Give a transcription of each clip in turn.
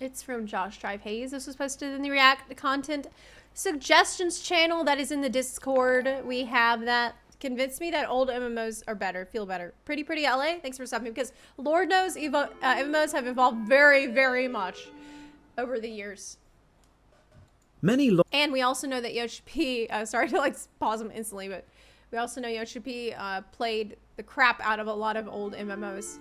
It's from Josh Drive Hayes. This was posted in the React Content Suggestions channel that is in the Discord. We have that. Convince me that old MMOs are better, feel better. Pretty LA, thanks for stopping, because Lord knows MMOs have evolved very, very much over the years. And we also know that Yoshi P, sorry to like pause him instantly, but we also know Yoshi P played the crap out of a lot of old MMOs.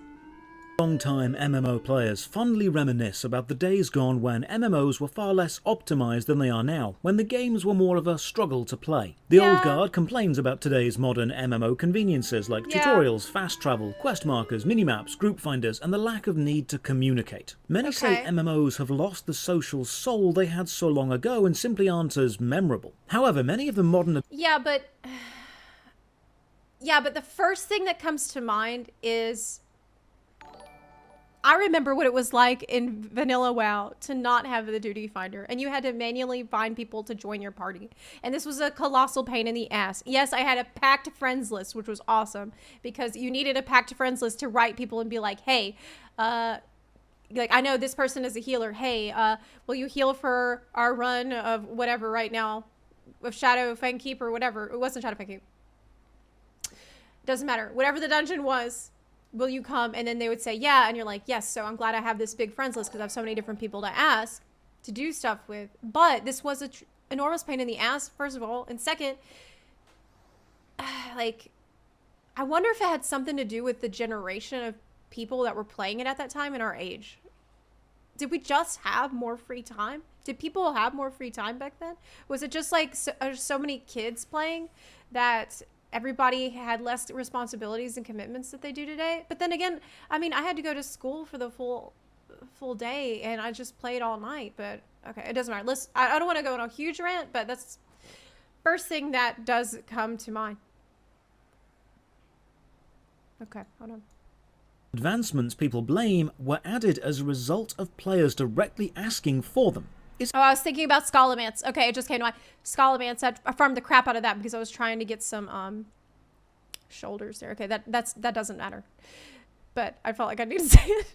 Long-time MMO players fondly reminisce about the days gone when MMOs were far less optimised than they are now, when the games were more of a struggle to play. The old guard complains about today's modern MMO conveniences like tutorials, fast travel, quest markers, minimaps, group finders, and the lack of need to communicate. Many say MMOs have lost the social soul they had so long ago and simply aren't as memorable. However, many of the modern... Yeah, but the first thing that comes to mind is... I remember what it was like in Vanilla WoW to not have the duty finder, and you had to manually find people to join your party. And this was a colossal pain in the ass. Yes, I had a packed friends list, which was awesome, because you needed a packed friends list to write people and be like, hey, like, I know this person is a healer. Hey, will you heal for our run of whatever right now, of Shadow Fangkeep or whatever. It wasn't Shadow Fangkeep. Doesn't matter. Whatever the dungeon was. Will you come? And then they would say, yeah. And you're like, yes. So I'm glad I have this big friends list because I have so many different people to ask to do stuff with. But this was an enormous pain in the ass, first of all. And second, like, I wonder if it had something to do with the generation of people that were playing it at that time in our age. Did we just have more free time? Did people have more free time back then? Was it just like so many kids playing that... everybody had less responsibilities and commitments that they do today? But then again, I mean, I had to go to school for the full day and I just played all night. But okay, it doesn't matter. I don't want to go on a huge rant, but that's first thing that does come to mind. Okay, hold on. Advancements people blame were added as a result of players directly asking for them. I was thinking about Scholomance. Okay, it just came to mind. Scholomance, I farmed the crap out of that because I was trying to get some shoulders there. Okay, that doesn't matter. But I felt like I needed to say it.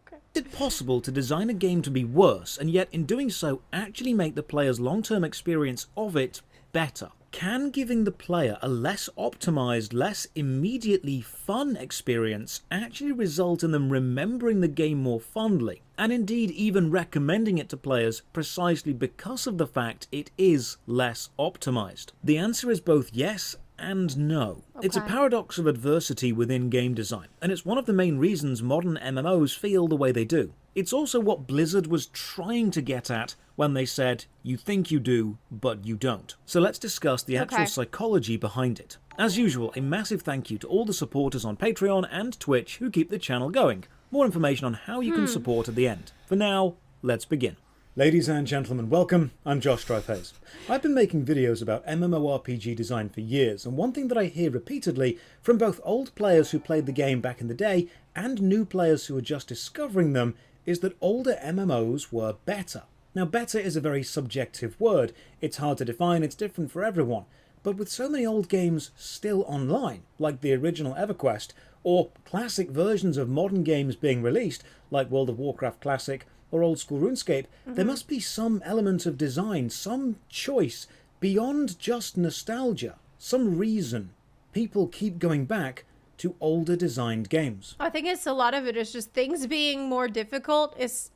Okay. Is it possible to design a game to be worse and yet in doing so actually make the player's long-term experience of it better? Can giving the player a less optimized, less immediately fun experience actually result in them remembering the game more fondly, and indeed even recommending it to players precisely because of the fact it is less optimized? The answer is both yes and no. Okay. It's a paradox of adversity within game design, and it's one of the main reasons modern MMOs feel the way they do. It's also what Blizzard was trying to get at when they said, you think you do, but you don't. So let's discuss the actual psychology behind it. As usual, a massive thank you to all the supporters on Patreon and Twitch who keep the channel going. More information on how you can support at the end. For now, let's begin. Ladies and gentlemen, welcome. I'm Josh Drive Hayes. I've been making videos about MMORPG design for years, and one thing that I hear repeatedly from both old players who played the game back in the day and new players who are just discovering them is that older MMOs were better. Now, better is a very subjective word. It's hard to define, it's different for everyone. But with so many old games still online, like the original EverQuest, or classic versions of modern games being released, like World of Warcraft Classic or old school RuneScape, there must be some element of design, some choice, beyond just nostalgia, some reason people keep going back to older designed games. I think a lot of it is just things being more difficult. Is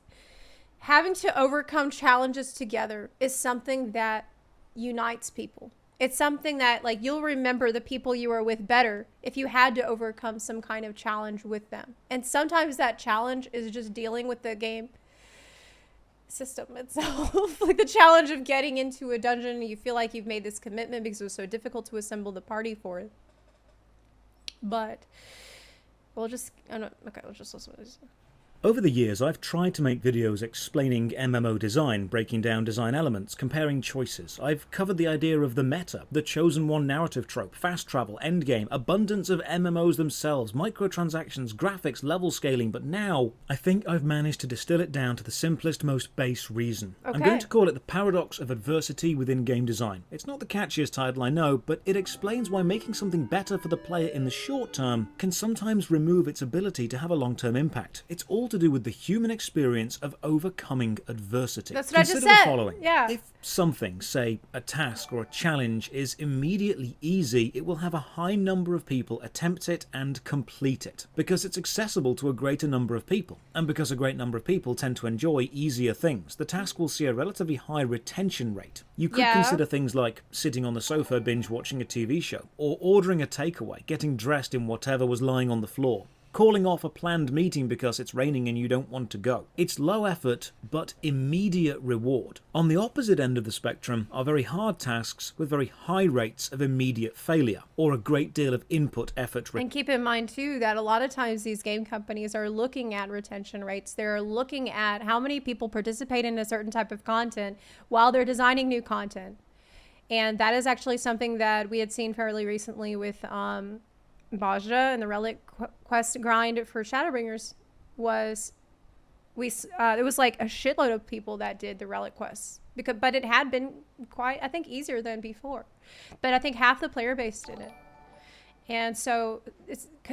having to overcome challenges together is something that unites people. It's something that, like, you'll remember the people you were with better if you had to overcome some kind of challenge with them. And sometimes that challenge is just dealing with the game system itself. Like the challenge of getting into a dungeon, you feel like you've made this commitment because it was so difficult to assemble the party for it. But we'll just listen to this. Over the years, I've tried to make videos explaining MMO design, breaking down design elements, comparing choices. I've covered the idea of the meta, the chosen one narrative trope, fast travel, endgame, abundance of MMOs themselves, microtransactions, graphics, level scaling, but now I think I've managed to distill it down to the simplest, most base reason. I'm going to call it the paradox of adversity within game design. It's not the catchiest title, I know, but it explains why making something better for the player in the short term can sometimes remove its ability to have a long-term impact. It's all to to do with the human experience of overcoming adversity. That's what I just Consider said. the following. Yeah. If something, say a task or a challenge, is immediately easy, it will have a high number of people attempt it and complete it, because it's accessible to a greater number of people. And because a great number of people tend to enjoy easier things, the task will see a relatively high retention rate. You could consider things like sitting on the sofa binge watching a TV show, or ordering a takeaway, getting dressed in whatever was lying on the floor, calling off a planned meeting because it's raining and you don't want to go. It's low effort, but immediate reward. On the opposite end of the spectrum are very hard tasks with very high rates of immediate failure, or a great deal of input effort. And keep in mind, too, that a lot of times these game companies are looking at retention rates. They're looking at how many people participate in a certain type of content while they're designing new content. And that is actually something that we had seen fairly recently with Bajra and the Relic Quest grind for Shadowbringers. It was like a shitload of people that did the Relic Quests, but it had been quite, I think, easier than before. But I think half the player base did it. And so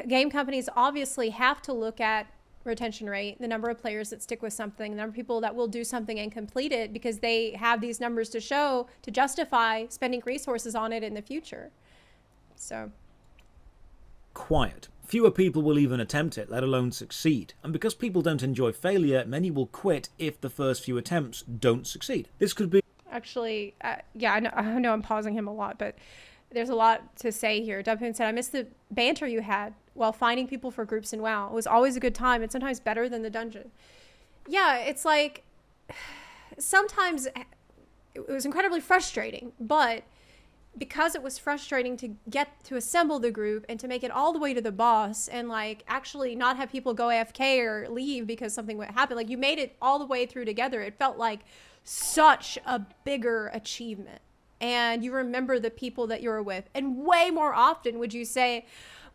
game companies obviously have to look at retention rate, the number of players that stick with something, the number of people that will do something and complete it, because they have these numbers to show to justify spending resources on it in the future. So quiet. Fewer people will even attempt it, let alone succeed. And because people don't enjoy failure, many will quit if the first few attempts don't succeed. This could be... Actually, I know I'm pausing him a lot, but there's a lot to say here. Dubhoon said, I miss the banter you had while finding people for groups in WoW. It was always a good time, and sometimes better than the dungeon. Yeah, it's like, sometimes it was incredibly frustrating, but because it was frustrating to get to assemble the group and to make it all the way to the boss and like actually not have people go AFK or leave because something would happen, like you made it all the way through together, it felt like such a bigger achievement. And you remember the people that you were with, and way more often would you say,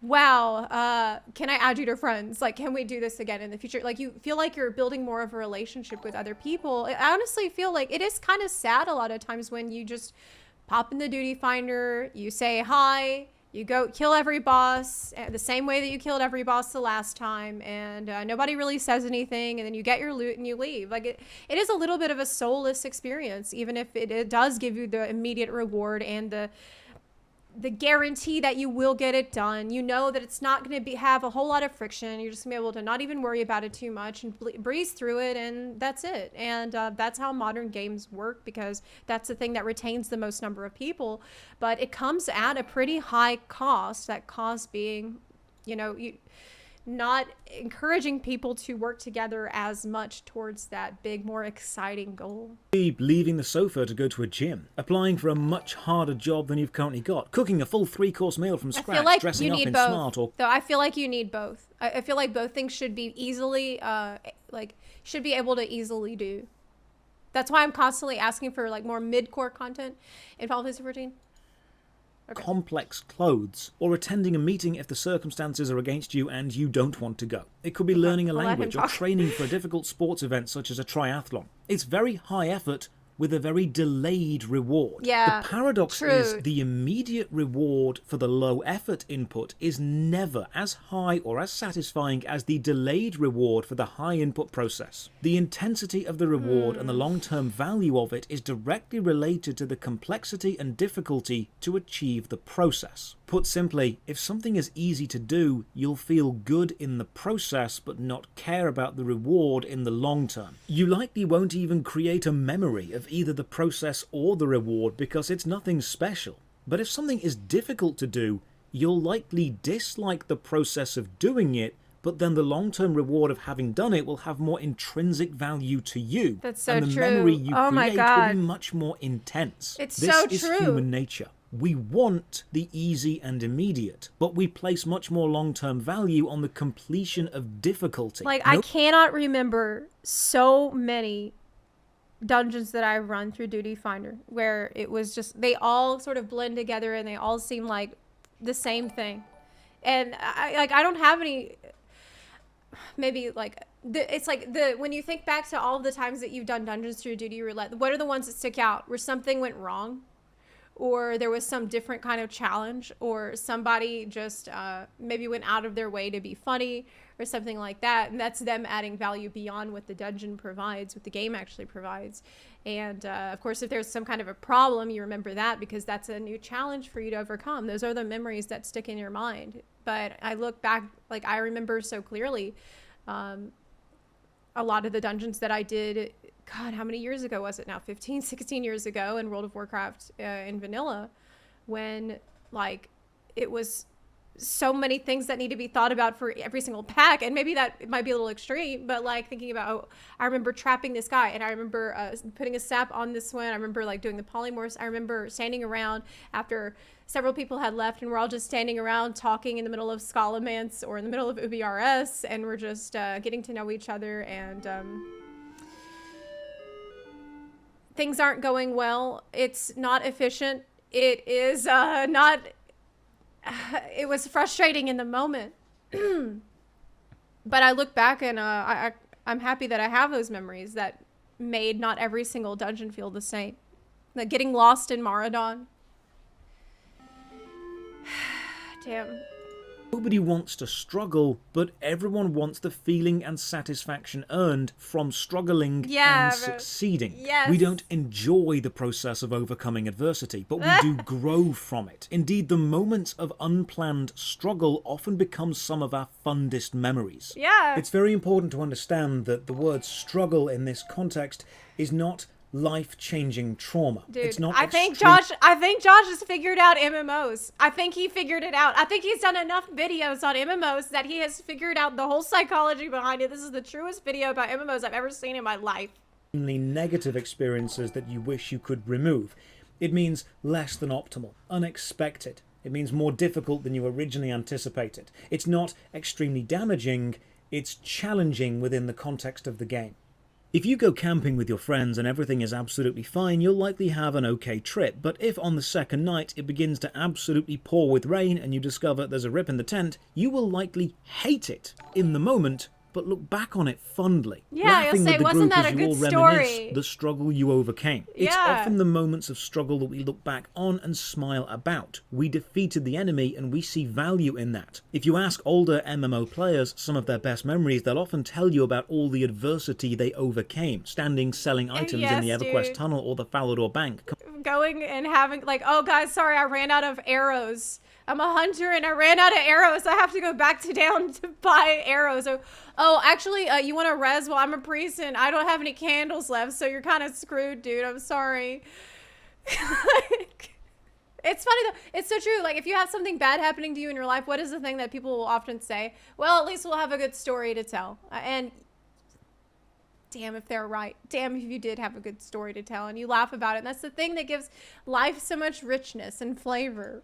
wow, can I add you to friends? Like, can we do this again in the future? Like, you feel like you're building more of a relationship with other people. I honestly feel like it is kind of sad a lot of times when you just pop in the duty finder, you say hi, you go kill every boss the same way that you killed every boss the last time, and nobody really says anything, and then you get your loot and you leave. Like, it is a little bit of a soulless experience, even if it does give you the immediate reward and the guarantee that you will get it done. You know that it's not going to have a whole lot of friction. You're just going to be able to not even worry about it too much and breeze through it, and that's it. And that's how modern games work, because that's the thing that retains the most number of people. But it comes at a pretty high cost, that cost being, not encouraging people to work together as much towards that big, more exciting goal. Leaving the sofa to go to a gym, applying for a much harder job than you've currently got, cooking a full 3-course meal from scratch, like dressing up in both, smart, or... Though I feel like you need both. I feel like both things should be easily, should be able to easily do. That's why I'm constantly asking for like more mid-core content in Final Fantasy 14. Okay. Complex clothes, or attending a meeting if the circumstances are against you and you don't want to go. It could be learning a language or training for a difficult sports event such as a triathlon. It's very high effort with a very delayed reward. Yeah, the paradox true. is the immediate reward for the low effort input is never as high or as satisfying as the delayed reward for the high input process. The intensity of the reward and the long-term value of it is directly related to the complexity and difficulty to achieve the process. Put simply, if something is easy to do, you'll feel good in the process but not care about the reward in the long term. You likely won't even create a memory of either the process or the reward because it's nothing special. But if something is difficult to do, you'll likely dislike the process of doing it, but then the long-term reward of having done it will have more intrinsic value to you. That's so and the true. memory you Oh my create God. will be much more intense. It's this so is true. human nature. We want the easy and immediate, but we place much more long-term value on the completion of difficulty. Like, I cannot remember so many dungeons that I've run through Duty Finder where it was just, they all sort of blend together and they all seem like the same thing. And I don't have any, maybe like, it's like when you think back to all of the times that you've done dungeons through Duty Roulette, what are the ones that stick out where something went wrong? or there was some different kind of challenge, or somebody just maybe went out of their way to be funny or something like that. And that's them adding value beyond what the dungeon provides, what the game actually provides. And of course, if there's some kind of a problem, you remember that because that's a new challenge for you to overcome. Those are the memories that stick in your mind. But I look back, like I remember so clearly a lot of the dungeons that I did, God, how many years ago was it now? 15, 16 years ago in World of Warcraft in vanilla, when like it was so many things that need to be thought about for every single pack. And maybe that might be a little extreme, but like thinking about, oh, I remember trapping this guy, and I remember putting a sap on this one. I remember like doing the polymorphs. I remember standing around after several people had left, and we're all just standing around talking in the middle of Scalamance or in the middle of UBRS, and we're just getting to know each other, and things aren't going well. It's not efficient. It is not... It was frustrating in the moment. But I look back and I'm happy that I have those memories that made not every single dungeon feel the same. Like getting lost in Maradon. Damn. Nobody wants to struggle, but everyone wants the feeling and satisfaction earned from struggling and succeeding. Yes. We don't enjoy the process of overcoming adversity, but we do grow from it. Indeed, the moments of unplanned struggle often become some of our fondest memories. Yeah. It's very important to understand that the word struggle in this context is not life-changing trauma. Dude, it's not I think Josh has figured out MMOs. I think he figured it out. I think he's done enough videos on MMOs that he has figured out the whole psychology behind it. This is the truest video about MMOs I've ever seen in my life. Only negative experiences that you wish you could remove. It means less than optimal, unexpected. It means more difficult than you originally anticipated. It's not extremely damaging, it's challenging within the context of the game. If you go camping with your friends and everything is absolutely fine, you'll likely have an okay trip, but if on the second night it begins to absolutely pour with rain and you discover there's a rip in the tent, you will likely hate it in the moment, but look back on it fondly. Yeah, laughing you'll say, with the wasn't group that as a you all good reminisce story? the struggle you overcame. It's Yeah. often the moments of struggle that we look back on and smile about. We defeated the enemy and we see value in that. If you ask older MMO players some of their best memories, they'll often tell you about all the adversity they overcame, standing selling items in the yes, EverQuest dude. tunnel or the Falador Bank. Going and having like, oh guys, sorry, I ran out of arrows. I'm a hunter and I ran out of arrows. I have to go back to town to buy arrows. Oh, actually, you want to res? Well, I'm a priest and I don't have any candles left, so you're kind of screwed, dude. I'm sorry. It's funny though. It's so true. Like if you have something bad happening to you in your life, what is the thing that people will often say? Well, at least we'll have a good story to tell. And damn if they're right. Damn if you did have a good story to tell and you laugh about it. And that's the thing that gives life so much richness and flavor.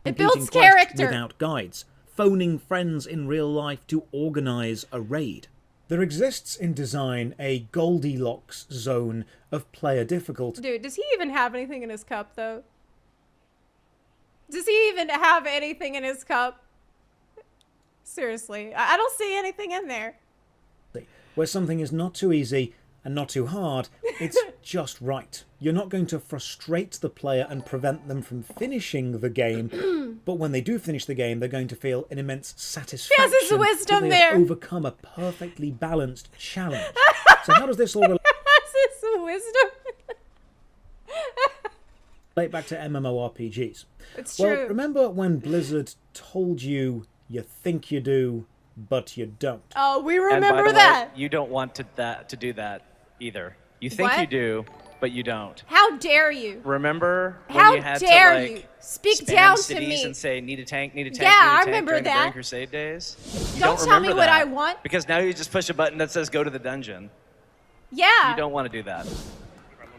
It builds Competing quests character. without guides, phoning friends in real life to organise a raid. There exists in design a Goldilocks zone of player difficulty. Dude, does he even have anything in his cup though? Does he even have anything in his cup? Seriously, I don't see anything in there. Where something is not too easy and not too hard, it's just right. You're not going to frustrate the player and prevent them from finishing the game, but when they do finish the game, they're going to feel an immense satisfaction. Yes, it's wisdom that they there. have overcome a perfectly balanced challenge. So how does this all relate This is wisdom. back to MMORPGs? It's Well, true. remember when Blizzard told you think you do, but you don't? Oh, we And by remember the that. way, you don't want to do that either. You think What? you do, but you don't. How dare you? Remember when How you had dare to like you? Speak spam down to cities me. and say need a tank, need a tank, Yeah, need a I tank remember during the that. Burning Crusade days? You Don't don't tell me remember what that I want. because now you just push a button that says go to the dungeon. Yeah. You don't want to do that.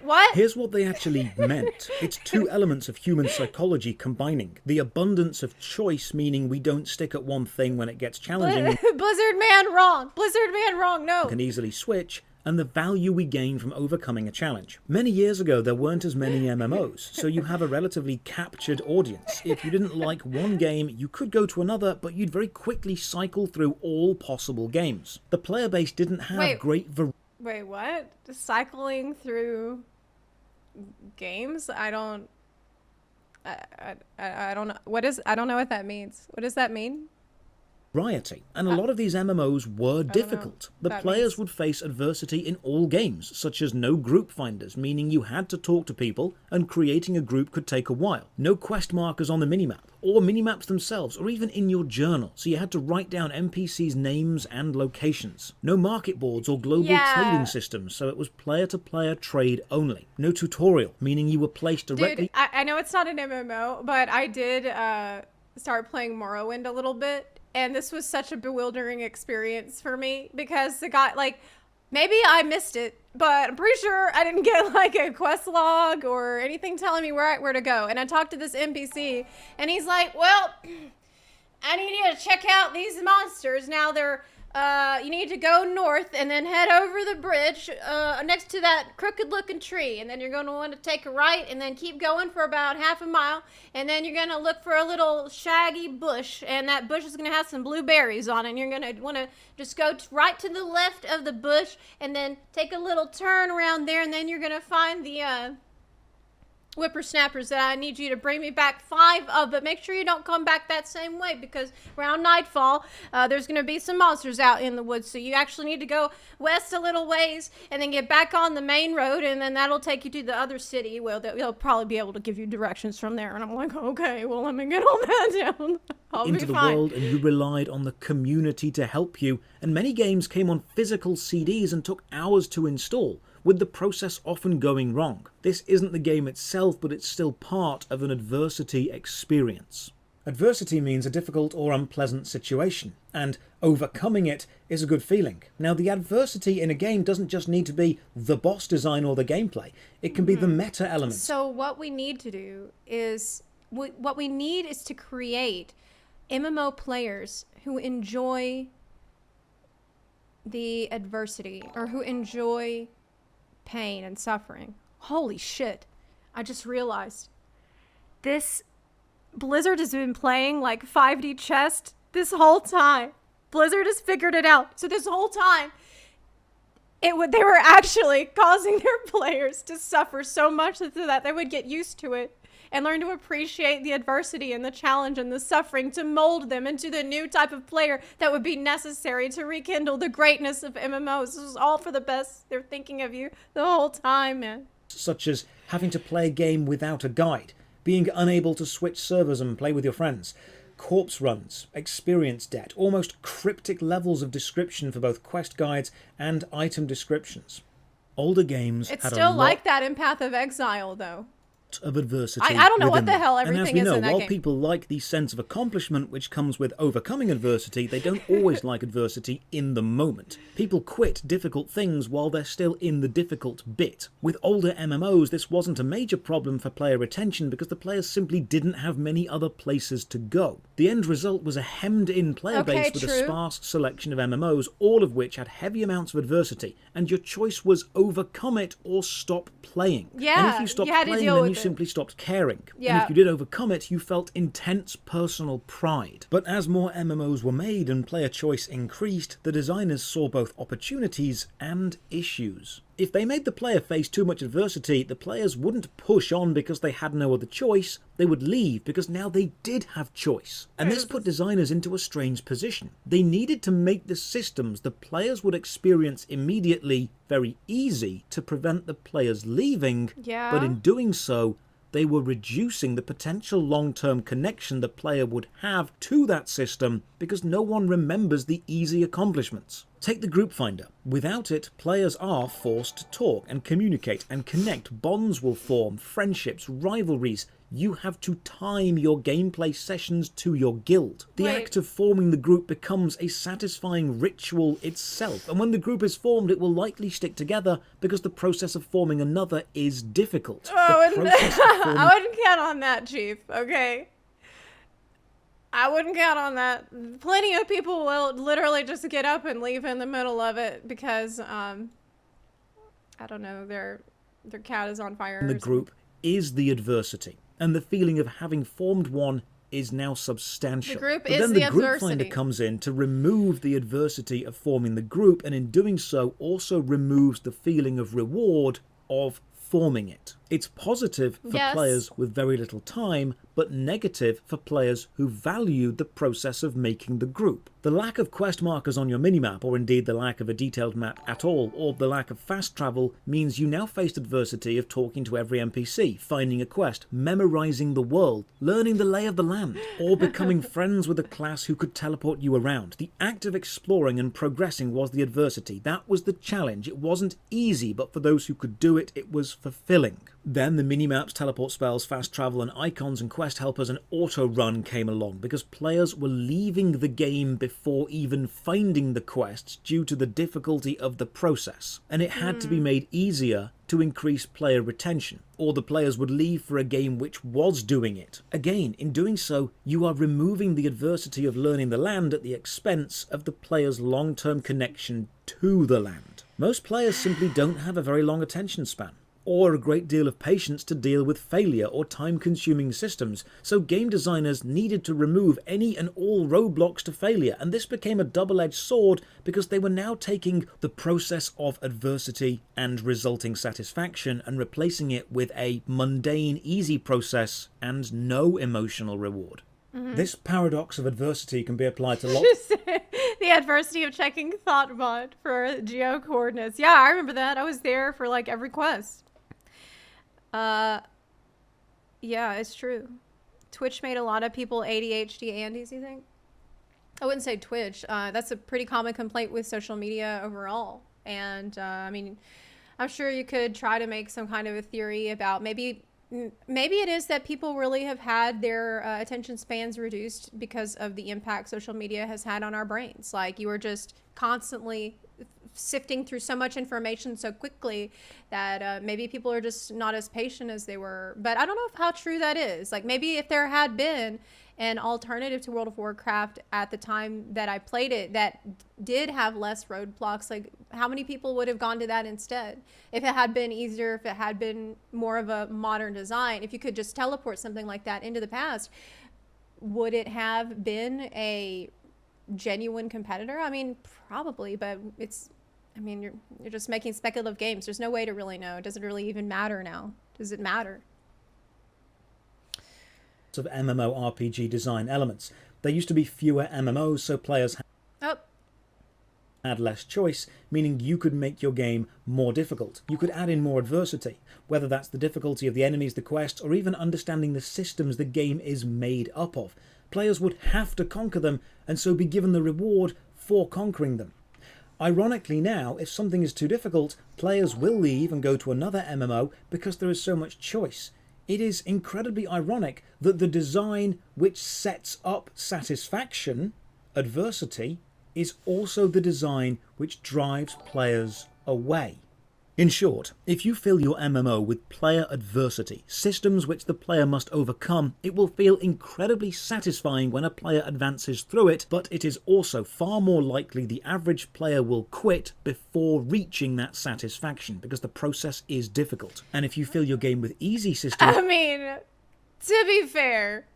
What? Here's what they actually meant. It's two elements of human psychology combining. The abundance of choice, meaning we don't stick at one thing when it gets challenging and Blizzard man wrong. Blizzard man wrong. No. can easily switch, and the value we gain from overcoming a challenge. Many years ago, there weren't as many MMOs, so you have a relatively captured audience. If you didn't like one game, you could go to another, but you'd very quickly cycle through all possible games. The player base didn't have Wait. great variety. Wait, what? Cycling through games? I don't I don't know. I don't know what that means. What does that mean? Variety, and a lot of these MMOs were difficult. The That players means- would face adversity in all games, such as no group finders, meaning you had to talk to people, and creating a group could take a while. No quest markers on the minimap, or minimaps themselves, or even in your journal, so you had to write down NPCs' names and locations. No market boards or global Yeah. trading systems, so it was player-to-player trade only. No tutorial, meaning you were placed directly... Dude, I know it's not an MMO, but I did start playing Morrowind a little bit, and this was such a bewildering experience for me because the guy, like, maybe I missed it, but I'm pretty sure I didn't get like a quest log or anything telling me where to go. And I talked to this NPC, and he's like, "Well, I need you to check out these monsters. Now they're you need to go north and then head over the bridge next to that crooked looking tree, and then you're going to want to take a right and then keep going for about half a mile, and then you're going to look for a little shaggy bush, and that bush is going to have some blueberries on it, and you're going to want to just go right to the left of the bush and then take a little turn around there, and then you're going to find the whippersnappers that I need you to bring me back 5 of, but make sure you don't come back that same way because around nightfall there's going to be some monsters out in the woods, so you actually need to go west a little ways and then get back on the main road, and then that'll take you to the other city. Well, they'll probably be able to give you directions from there." And I'm like, okay, well, let me get all that down. I'll into be the fine. world, and you relied on the community to help you, and many games came on physical CDs and took hours to install, with the process often going wrong. This isn't the game itself, but it's still part of an adversity experience. Adversity means a difficult or unpleasant situation, and overcoming it is a good feeling. Now, the adversity in a game doesn't just need to be the boss design or the gameplay. It can be the meta elements. So what we need to do is what we need is to create MMO players who enjoy the adversity or who enjoy pain and suffering. Holy shit. I just realized this Blizzard has been playing like 5D chess this whole time. Blizzard has figured it out. So this whole time they were actually causing their players to suffer so much so that they would get used to it and learn to appreciate the adversity and the challenge and the suffering to mold them into the new type of player that would be necessary to rekindle the greatness of MMOs. This is all for the best. They're thinking of you the whole time, man. Such as having to play a game without a guide, being unable to switch servers and play with your friends, corpse runs, experience debt, almost cryptic levels of description for both quest guides and item descriptions. Older games It's had a still lot like that in Path of Exile, though. of adversity. I don't know what within the them. hell And as everything we is know, in that while game. people like the sense of accomplishment which comes with overcoming adversity, they don't always like adversity in the moment. People quit difficult things while they're still in the difficult bit. With older MMOs, this wasn't a major problem for player retention because the players simply didn't have many other places to go. The end result was a hemmed-in player Okay, base with a true. sparse selection of MMOs, all of which had heavy amounts of adversity, and your choice was overcome it or stop playing. And Yeah, if you stopped you had to playing, deal then with you it. simply stopped caring. And Yeah. if you did overcome it, you felt intense personal pride. But as more MMOs were made and player choice increased, the designers saw both opportunities and issues. If they made the player face too much adversity, the players wouldn't push on because they had no other choice. They would leave because now they did have choice. And this put designers into a strange position. They needed to make the systems the players would experience immediately very easy to prevent the players leaving, Yeah. but in doing so, they were reducing the potential long-term connection the player would have to that system because no one remembers the easy accomplishments. Take the group finder. Without it, players are forced to talk and communicate and connect. Bonds will form, friendships, rivalries. You have to time your gameplay sessions to your guild. The Wait. act of forming the group becomes a satisfying ritual itself, and when the group is formed, it will likely stick together because the process of forming another is difficult. The process of forming I wouldn't count on that, Chief, okay? I wouldn't count on that. Plenty of people will literally just get up and leave in the middle of it because, I don't know, their cat is on fire. the or group is the adversity, and the feeling of having formed one is now substantial. The group but is then the the group adversity. finder comes in to remove the adversity of forming the group, and in doing so also removes the feeling of reward of performing it. It's positive for Yes. players with very little time, but negative for players who value the process of making the group. The lack of quest markers on your minimap, or indeed the lack of a detailed map at all, or the lack of fast travel, means you now faced adversity of talking to every NPC, finding a quest, memorizing the world, learning the lay of the land, or becoming friends with a class who could teleport you around. The act of exploring and progressing was the adversity. That was the challenge. It wasn't easy, but for those who could do it, it was fulfilling. Then the minimaps, teleport spells, fast travel, and icons and quest helpers and auto run came along because players were leaving the game before even finding the quests due to the difficulty of the process. And it had to be made easier to increase player retention, or the players would leave for a game which was doing it. Again, in doing so, you are removing the adversity of learning the land at the expense of the player's long-term connection to the land. Most players simply don't have a very long attention span, or a great deal of patience to deal with failure or time-consuming systems, so game designers needed to remove any and all roadblocks to failure, and this became a double-edged sword because they were now taking the process of adversity and resulting satisfaction and replacing it with a mundane, easy process and no emotional reward. This paradox of adversity can be applied to lots. The adversity of checking Thoughtbot for geo coordinates. Yeah, I remember that. I was there for like every quest. Yeah, it's true. Twitch made a lot of people ADHD Andes, you think? I wouldn't say Twitch. That's a pretty common complaint with social media overall. And I mean, I'm sure you could try to make some kind of a theory about maybe it is that people really have had their attention spans reduced because of the impact social media has had on our brains. Like you were just constantly sifting through so much information so quickly that maybe people are just not as patient as they were. But I don't know how true that is. Like maybe if there had been an alternative to World of Warcraft at the time that I played it that did have less roadblocks, like how many people would have gone to that instead? If it had been easier, if it had been more of a modern design, if you could just teleport something like that into the past, would it have been a genuine competitor? I mean, probably, but you're just making speculative games. There's no way to really know. Does it really even matter now? Does it matter? Of MMORPG design elements. There used to be fewer MMOs, so players had less choice, meaning you could make your game more difficult. You could add in more adversity, whether that's the difficulty of the enemies, the quests, or even understanding the systems the game is made up of. Players would have to conquer them, and so be given the reward for conquering them. Ironically now, if something is too difficult, players will leave and go to another MMO because there is so much choice. It is incredibly ironic that the design which sets up satisfaction, adversity, is also the design which drives players away. In short, if you fill your MMO with player adversity, systems which the player must overcome, it will feel incredibly satisfying when a player advances through it, but it is also far more likely the average player will quit before reaching that satisfaction, because the process is difficult. And if you fill your game with easy systems... I mean, to be fair,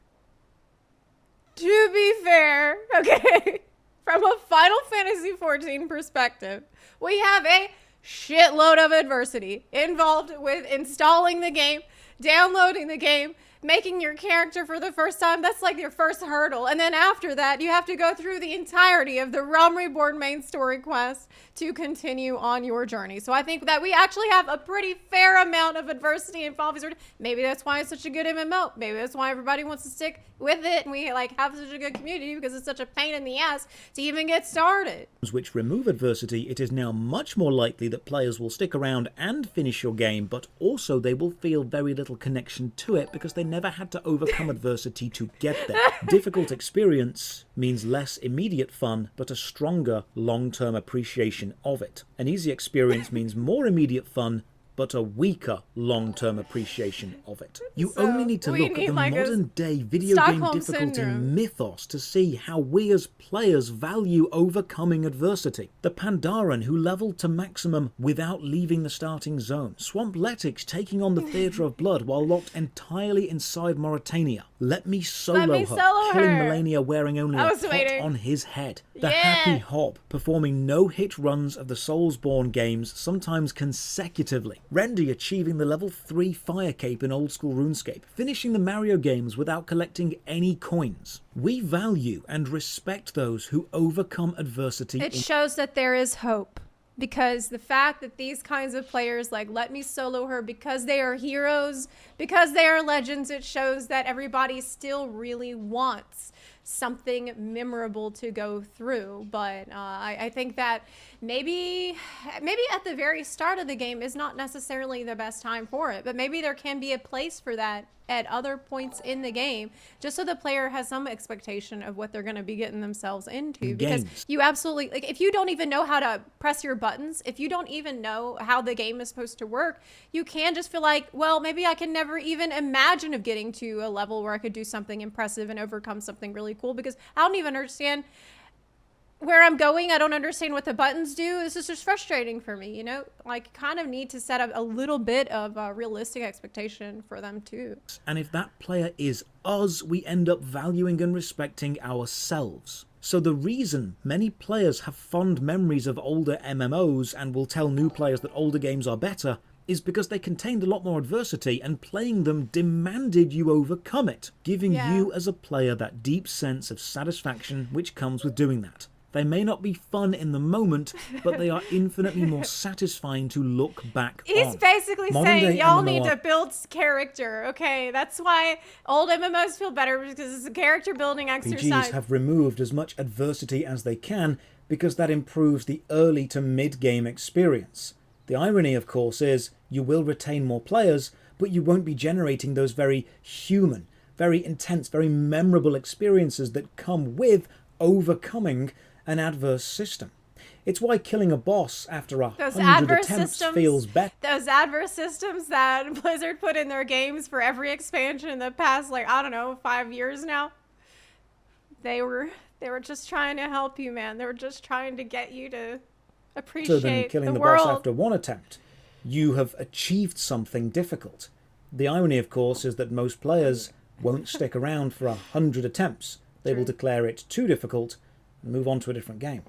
okay, from a Final Fantasy XIV perspective, we have a shitload of adversity involved with installing the game, downloading the game, making your character for the first time. That's like your first hurdle. And then after that, you have to go through the entirety of the Realm Reborn main story quest to continue on your journey. So I think that we actually have a pretty fair amount of adversity involved. Maybe that's why it's such a good MMO. Maybe that's why everybody wants to stick with it and we like have such a good community, because it's such a pain in the ass to even get started. Which remove adversity, it is now much more likely that players will stick around and finish your game, but also they will feel very little connection to it because they never had to overcome adversity to get there. Difficult experience means less immediate fun, but a stronger long-term appreciation of it. An easy experience means more immediate fun, but a weaker long-term appreciation of it. You only need to look at the modern-day video game difficulty mythos to see how we as players value overcoming adversity. The Pandaren who leveled to maximum without leaving the starting zone. Swamp Letix taking on the Theatre of Blood while locked entirely inside Mauritania. Let me solo her, killing Melania wearing only a pot on his head. The Happy Hop performing no-hit runs of the Soulsborne games, sometimes consecutively. Randy achieving the level 3 fire cape in old school RuneScape, finishing the Mario games without collecting any coins. We value and respect those who overcome adversity. It shows that there is hope. Because the fact that these kinds of players like Let Me Solo Her, because they are heroes, because they are legends, it shows that everybody still really wants something memorable to go through. But I think that maybe at the very start of the game is not necessarily the best time for it, but maybe there can be a place for that at other points in the game, just so the player has some expectation of what they're going to be getting themselves into. Because you absolutely, like, if you don't even know how to press your buttons, if you don't even know how the game is supposed to work, you can just feel like, well, maybe I can never even imagine of getting to a level where I could do something impressive and overcome something really cool, because I don't even understand where I'm going. I don't understand what the buttons do. This is just frustrating for me, you know? Like, kind of need to set up a little bit of a realistic expectation for them too. And if that player is us, we end up valuing and respecting ourselves. So the reason many players have fond memories of older MMOs and will tell new players that older games are better is because they contained a lot more adversity, and playing them demanded you overcome it, giving you as a player that deep sense of satisfaction which comes with doing that. They may not be fun in the moment, but they are infinitely more satisfying to look back on. He's basically saying y'all need to build character, okay? That's why old MMOs feel better, because it's a character building exercise. RPGs have removed as much adversity as they can because that improves the early to mid-game experience. The irony, of course, is you will retain more players, but you won't be generating those very human, very intense, very memorable experiences that come with overcoming an adverse system. It's why killing a boss after 100 attempts feels better. Those adverse systems that Blizzard put in their games for every expansion in the past, like, I don't know, 5 years now. They were just trying to help you, man. They were just trying to get you to appreciate than killing the world. boss after one attempt. You have achieved something difficult. The irony, of course, is that most players won't stick around for 100 attempts. They will declare it too difficult and move on to a different game.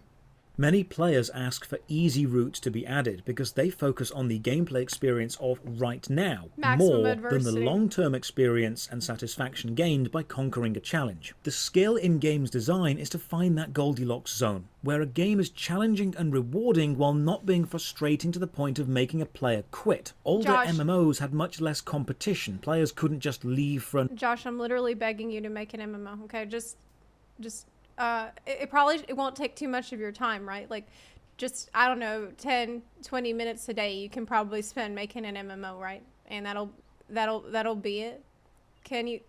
Many players ask for easy routes to be added because they focus on the gameplay experience of right now more than the long-term experience and satisfaction gained by conquering a challenge. The skill in games design is to find that Goldilocks zone, where a game is challenging and rewarding while not being frustrating to the point of making a player quit. Older MMOs had much less competition. Players couldn't just leave for... Josh, I'm literally begging you to make an MMO, okay? It won't take too much of your time, right? Like, just, I don't know, 10, 20 minutes a day you can probably spend making an MMO, right? And that'll be it. Can you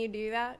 do that?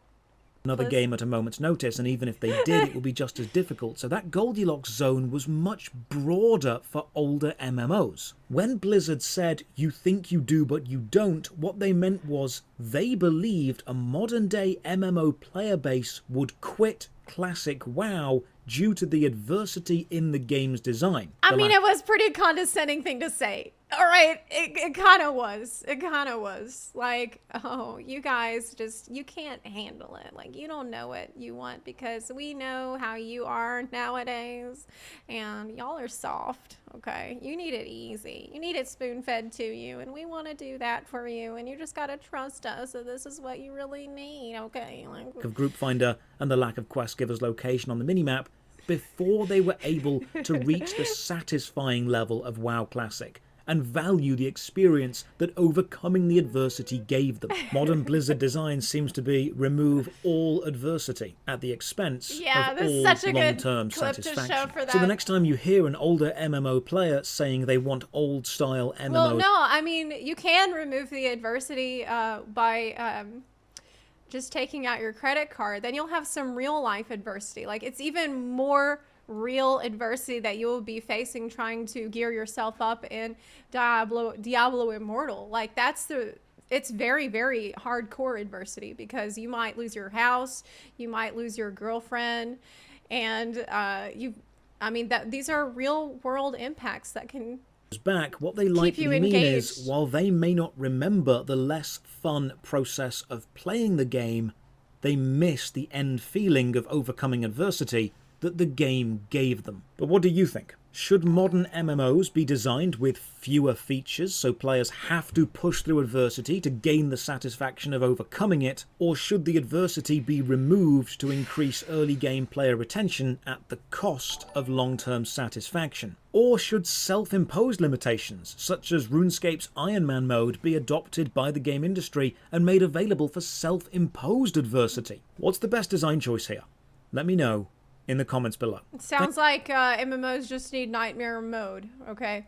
Another game at a moment's notice, and even if they did, it would be just as difficult. So that Goldilocks zone was much broader for older MMOs. When Blizzard said, you think you do but you don't, what they meant was they believed a modern-day MMO player base would quit classic WoW due to the adversity in the game's design. I mean, it was a pretty condescending thing to say. All right, it kind of was. It kind of was. Like, oh, you guys you can't handle it. Like, you don't know what you want because we know how you are nowadays. And y'all are soft, okay? You need it easy. You need it spoon-fed to you. And we want to do that for you. And you just got to trust us that this is what you really need, okay? Like, of Group Finder and the lack of quest giver's location on the minimap before they were able to reach the satisfying level of WoW Classic and value the experience that overcoming the adversity gave them. Modern Blizzard design seems to be remove all adversity at the expense of all long-term satisfaction. So the next time you hear an older MMO player saying they want old-style MMO... Well, no, I mean, you can remove the adversity by... just taking out your credit card. Then you'll have some real-life adversity. Like, it's even more real adversity that you'll be facing trying to gear yourself up in Diablo Immortal. Like, it's very, very hardcore adversity because you might lose your house, you might lose your girlfriend, and these are real world impacts that can back. What they likely mean is, while they may not remember the less fun process of playing the game, they miss the end feeling of overcoming adversity that the game gave them. But what do you think? Should modern MMOs be designed with fewer features so players have to push through adversity to gain the satisfaction of overcoming it, or should the adversity be removed to increase early game player retention at the cost of long-term satisfaction? Or should self-imposed limitations, such as RuneScape's Iron Man mode, be adopted by the game industry and made available for self-imposed adversity? What's the best design choice here? Let me know in the comments below. It sounds like MMOs just need nightmare mode, okay?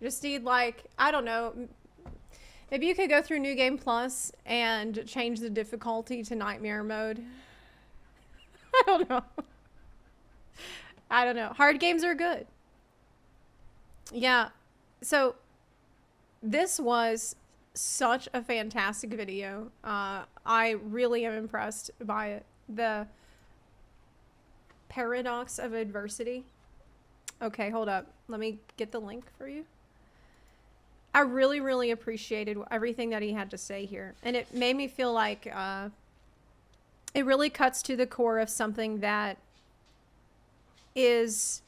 Just need, like, I don't know, maybe you could go through New Game Plus and change the difficulty to nightmare mode. I don't know. I don't know. Hard games are good. Yeah, so this was such a fantastic video. I really am impressed by it. The paradox of adversity. Okay, hold up. Let me get the link for you. I really, really appreciated everything that he had to say here. And it made me feel like it really cuts to the core of something that is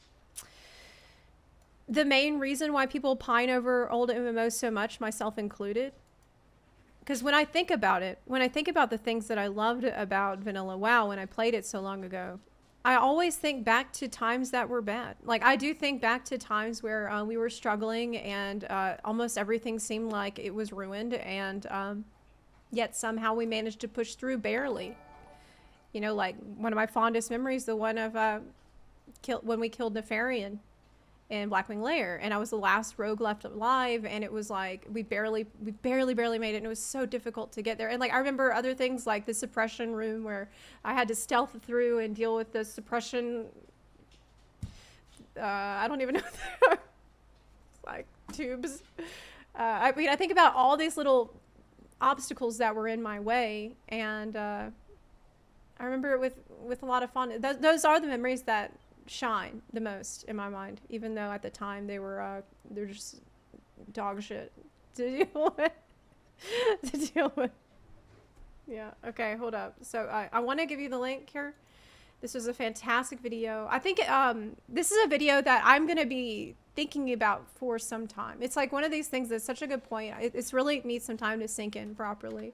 the main reason why people pine over old MMOs so much, myself included. Because when I think about it, when I think about the things that I loved about Vanilla WoW when I played it so long ago, I always think back to times that were bad. Like, I do think back to times where we were struggling and almost everything seemed like it was ruined, and yet somehow we managed to push through barely. You know, like one of my fondest memories, the one of when we killed Nefarian in Blackwing Lair, and I was the last rogue left alive, and it was like we barely made it, and it was so difficult to get there. And like I remember other things like the suppression room where I had to stealth through and deal with the suppression I don't even know like tubes. I mean, I think about all these little obstacles that were in my way, and I remember it with a lot of fun. Those are the memories that shine the most in my mind, even though at the time they're just dog shit to deal with. Yeah, okay, hold up. So I want to give you the link here. This was a fantastic video. I think this is a video that I'm gonna be thinking about for some time. It's like one of these things that's such a good point. It's really needs some time to sink in properly.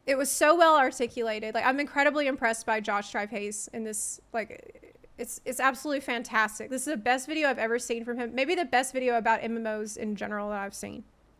It was so well articulated. Like, I'm incredibly impressed by Josh Hayes in this. Like, it's absolutely fantastic. This is the best video I've ever seen from him. Maybe the best video about MMOs in general that I've seen.